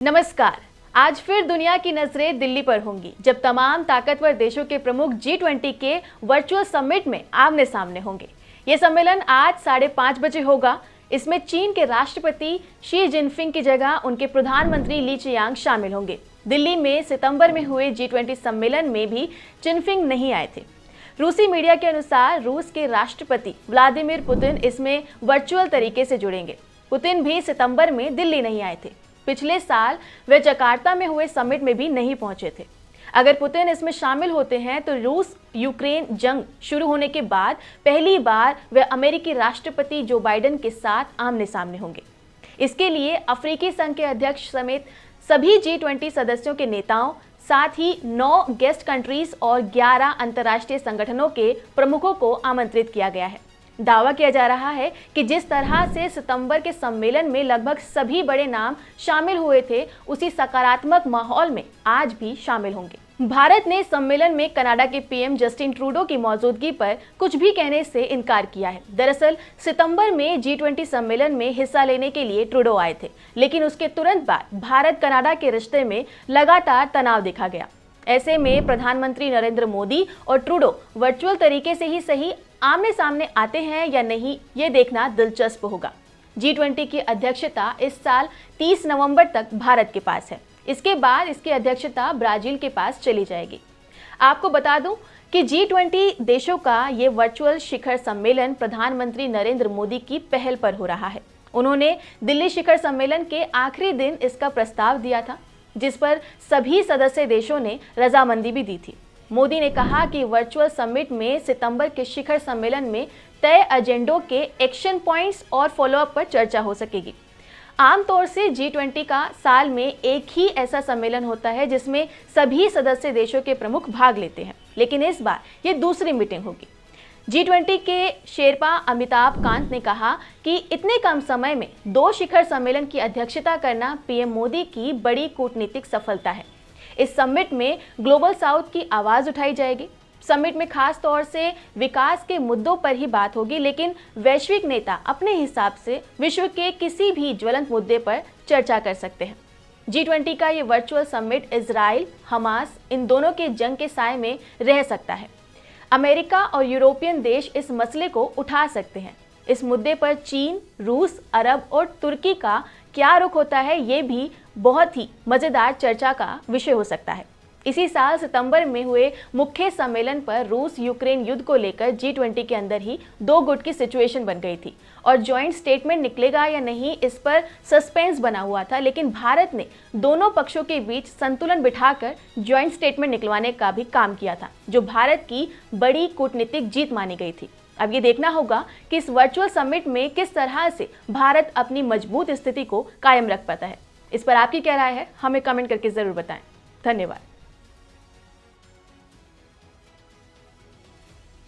नमस्कार। आज फिर दुनिया की नजरें दिल्ली पर होंगी जब तमाम ताकतवर देशों के प्रमुख G20 के वर्चुअल समिट में आमने सामने होंगे। ये सम्मेलन आज 5:30 बजे होगा। इसमें चीन के राष्ट्रपति शी जिनपिंग की जगह उनके प्रधानमंत्री ली चियांग शामिल होंगे। दिल्ली में सितंबर में हुए G20 सम्मेलन में भी जिनपिंग नहीं आए थे। रूसी मीडिया के अनुसार रूस के राष्ट्रपति व्लादिमीर पुतिन इसमें वर्चुअल तरीके से जुड़ेंगे। पुतिन भी सितंबर में दिल्ली नहीं आए थे। पिछले साल वे जकार्ता में हुए समिट में भी नहीं पहुंचे थे। अगर पुतिन इसमें शामिल होते हैं तो रूस यूक्रेन जंग शुरू होने के बाद पहली बार वे अमेरिकी राष्ट्रपति जो बाइडेन के साथ आमने सामने होंगे। इसके लिए अफ्रीकी संघ के अध्यक्ष समेत सभी G20 सदस्यों के नेताओं, साथ ही 9 गेस्ट कंट्रीज और 11 अंतर्राष्ट्रीय संगठनों के प्रमुखों को आमंत्रित किया गया है। दावा किया जा रहा है कि जिस तरह से सितंबर के सम्मेलन में लगभग सभी बड़े नाम शामिल हुए थे, उसी सकारात्मक माहौल में आज भी शामिल होंगे। भारत ने सम्मेलन में कनाडा के पीएम जस्टिन ट्रूडो की मौजूदगी पर कुछ भी कहने से इनकार किया है। दरअसल सितंबर में G20 सम्मेलन में हिस्सा लेने के लिए ट्रूडो आए थे, लेकिन उसके तुरंत बाद भारत कनाडा के रिश्ते में लगातार तनाव देखा गया। ऐसे में प्रधानमंत्री नरेंद्र मोदी और ट्रूडो वर्चुअल तरीके से ही सही आमने सामने आते हैं या नहीं, ये देखना दिलचस्प होगा। G20 की अध्यक्षता इस साल 30 नवंबर तक भारत के पास है। इसके बाद इसकी अध्यक्षता ब्राजील के पास चली जाएगी। आपको बता दूं कि G20 देशों का ये वर्चुअल शिखर सम्मेलन प्रधानमंत्री नरेंद्र मोदी की पहल पर हो रहा है। उन्होंने दिल्ली शिखर सम्मेलन के आखिरी दिन इसका प्रस्ताव दिया था, जिस पर सभी सदस्य देशों ने रजामंदी भी दी थी। मोदी ने कहा कि वर्चुअल समिट में सितंबर के शिखर सम्मेलन में तय एजेंडों के एक्शन पॉइंट्स और फॉलोअप पर चर्चा हो सकेगी। आमतौर से G20 का साल में एक ही ऐसा सम्मेलन होता है जिसमें सभी सदस्य देशों के प्रमुख भाग लेते हैं, लेकिन इस बार ये दूसरी मीटिंग होगी। G20 के शेरपा अमिताभ कांत ने कहा कि इतने कम समय में 2 शिखर सम्मेलन की अध्यक्षता करना पीएम मोदी की बड़ी कूटनीतिक सफलता है। इस समिट में ग्लोबल साउथ की आवाज उठाई जाएगी। समिट में खास तौर से विकास के मुद्दों पर ही बात होगी, लेकिन वैश्विक नेता अपने हिसाब से विश्व के किसी भी ज्वलंत मुद्दे पर चर्चा कर सकते हैं। G20 का ये वर्चुअल समिट इजराइल, हमास इन दोनों के जंग के साए में रह सकता है। अमेरिका और यूरोपियन देश इस मसले को उठा सकते हैं। इस मुद्दे पर चीन, रूस, अरब और तुर्की का क्या रुख होता है, ये भी बहुत ही मजेदार चर्चा का विषय हो सकता है। इसी साल सितंबर में हुए मुख्य सम्मेलन पर रूस यूक्रेन युद्ध को लेकर G20 के अंदर ही 2 गुट की सिचुएशन बन गई थी और जॉइंट स्टेटमेंट निकलेगा या नहीं, इस पर सस्पेंस बना हुआ था। लेकिन भारत ने दोनों पक्षों के बीच संतुलन बिठाकर जॉइंट स्टेटमेंट निकलवाने का भी काम किया था, जो भारत की बड़ी कूटनीतिक जीत मानी गई थी। अब ये देखना होगा कि इस वर्चुअल समिट में किस तरह से भारत अपनी मजबूत स्थिति को कायम रख पाता है। इस पर आपकी क्या राय है, हमें कमेंट करके जरूर बताएं। धन्यवाद।